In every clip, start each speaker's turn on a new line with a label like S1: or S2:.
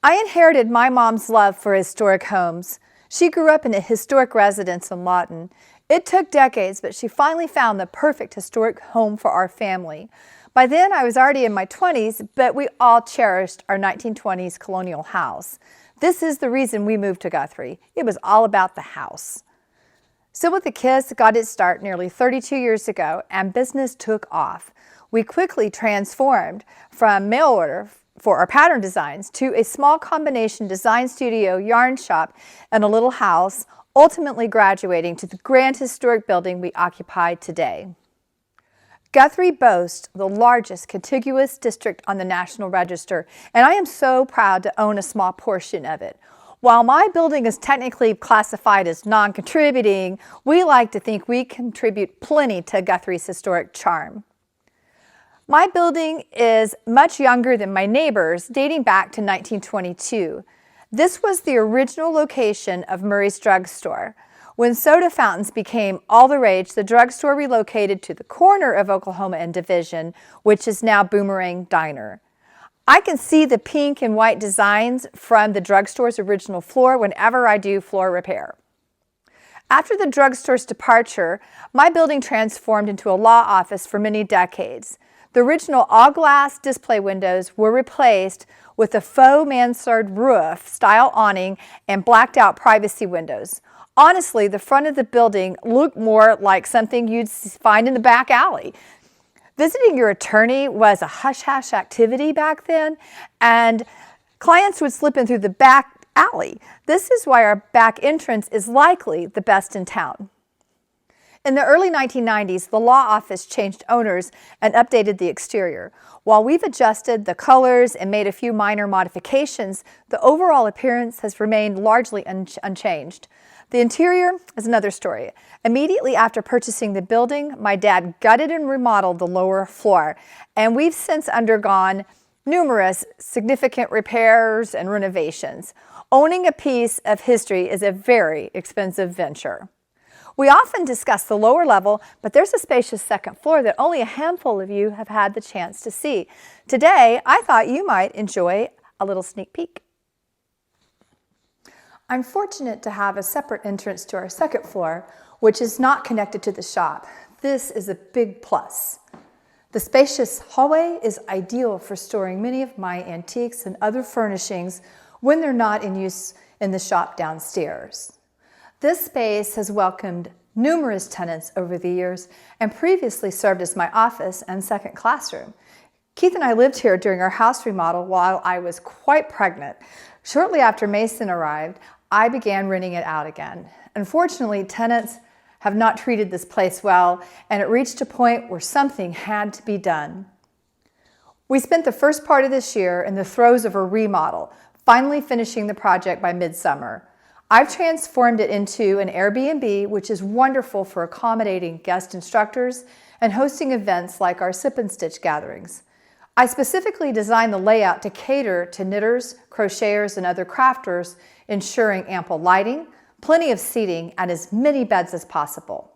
S1: I inherited my mom's love for historic homes. She grew up in a historic residence in Lawton. It took decades, but she finally found the perfect historic home for our family. By then, I was already in my 20s, but we all cherished our 1920s colonial house. This is the reason we moved to Guthrie. It was all about the house. Still with a Kiss got its start nearly 32 years ago, and business took off. We quickly transformed from mail order for our pattern designs to a small combination design studio, yarn shop, and a little house, ultimately graduating to the grand historic building we occupy today. Guthrie boasts the largest contiguous district on the National Register, and I am so proud to own a small portion of it. While my building is technically classified as non-contributing, we like to think we contribute plenty to Guthrie's historic charm. My building is much younger than my neighbors, dating back to 1922. This was the original location of Murray's Drug Store. When soda fountains became all the rage, the drugstore relocated to the corner of Oklahoma and Division, which is now Boomerang Diner. I can see the pink and white designs from the drugstore's original floor whenever I do floor repair. After the drugstore's departure, my building transformed into a law office for many decades. The original all-glass display windows were replaced with a faux mansard roof style awning and blacked-out privacy windows. Honestly, the front of the building looked more like something you'd find in the back alley. Visiting your attorney was a hush-hush activity back then, and clients would slip in through the back alley. This is why our back entrance is likely the best in town. In the early 1990s, the law office changed owners and updated the exterior. While we've adjusted the colors and made a few minor modifications, the overall appearance has remained largely unchanged. The interior is another story. Immediately after purchasing the building, my dad gutted and remodeled the lower floor, and we've since undergone numerous significant repairs and renovations. Owning a piece of history is a very expensive venture. We often discuss the lower level, but there's a spacious second floor that only a handful of you have had the chance to see. Today, I thought you might enjoy a little sneak peek. I'm fortunate to have a separate entrance to our second floor, which is not connected to the shop. This is a big plus. The spacious hallway is ideal for storing many of my antiques and other furnishings when they're not in use in the shop downstairs. This space has welcomed numerous tenants over the years and previously served as my office and second classroom. Keith and I lived here during our house remodel while I was quite pregnant. Shortly after Mason arrived, I began renting it out again. Unfortunately, tenants have not treated this place well, and it reached a point where something had to be done. We spent the first part of this year in the throes of a remodel, finally finishing the project by midsummer. I've transformed it into an Airbnb, which is wonderful for accommodating guest instructors and hosting events like our Sip and Stitch gatherings. I specifically designed the layout to cater to knitters, crocheters, and other crafters, ensuring ample lighting, plenty of seating, and as many beds as possible.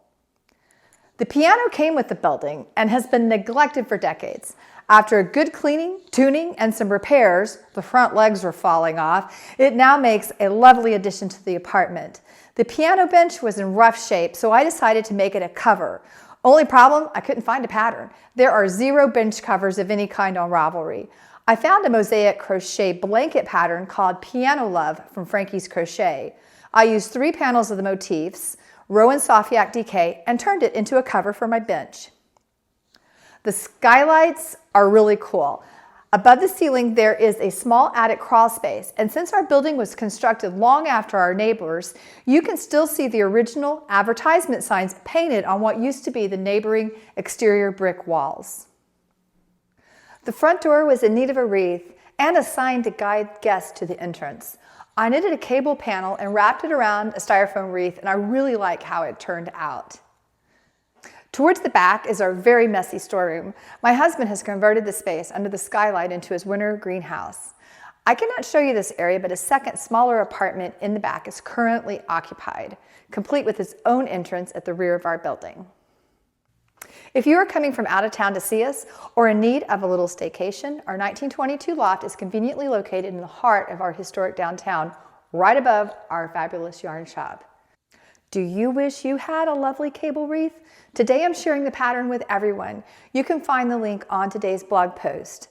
S1: The piano came with the building and has been neglected for decades. After a good cleaning, tuning, and some repairs, the front legs were falling off, it now makes a lovely addition to the apartment. The piano bench was in rough shape, so I decided to make it a cover. Only problem, I couldn't find a pattern. There are 0 bench covers of any kind on Ravelry. I found a mosaic crochet blanket pattern called Piano Love from Frankie's Crochet. I used 3 panels of the motifs, Rowan Sofiak DK, and turned it into a cover for my bench. The skylights are really cool. Above the ceiling, there is a small attic crawl space, and since our building was constructed long after our neighbors, you can still see the original advertisement signs painted on what used to be the neighboring exterior brick walls. The front door was in need of a wreath and a sign to guide guests to the entrance. I knitted a cable panel and wrapped it around a styrofoam wreath, and I really like how it turned out. Towards the back is our very messy storeroom. My husband has converted the space under the skylight into his winter greenhouse. I cannot show you this area, but a second, smaller apartment in the back is currently occupied, complete with its own entrance at the rear of our building. If you are coming from out of town to see us or in need of a little staycation, our 1922 loft is conveniently located in the heart of our historic downtown, right above our fabulous yarn shop. Do you wish you had a lovely cable wreath? Today I'm sharing the pattern with everyone. You can find the link on today's blog post.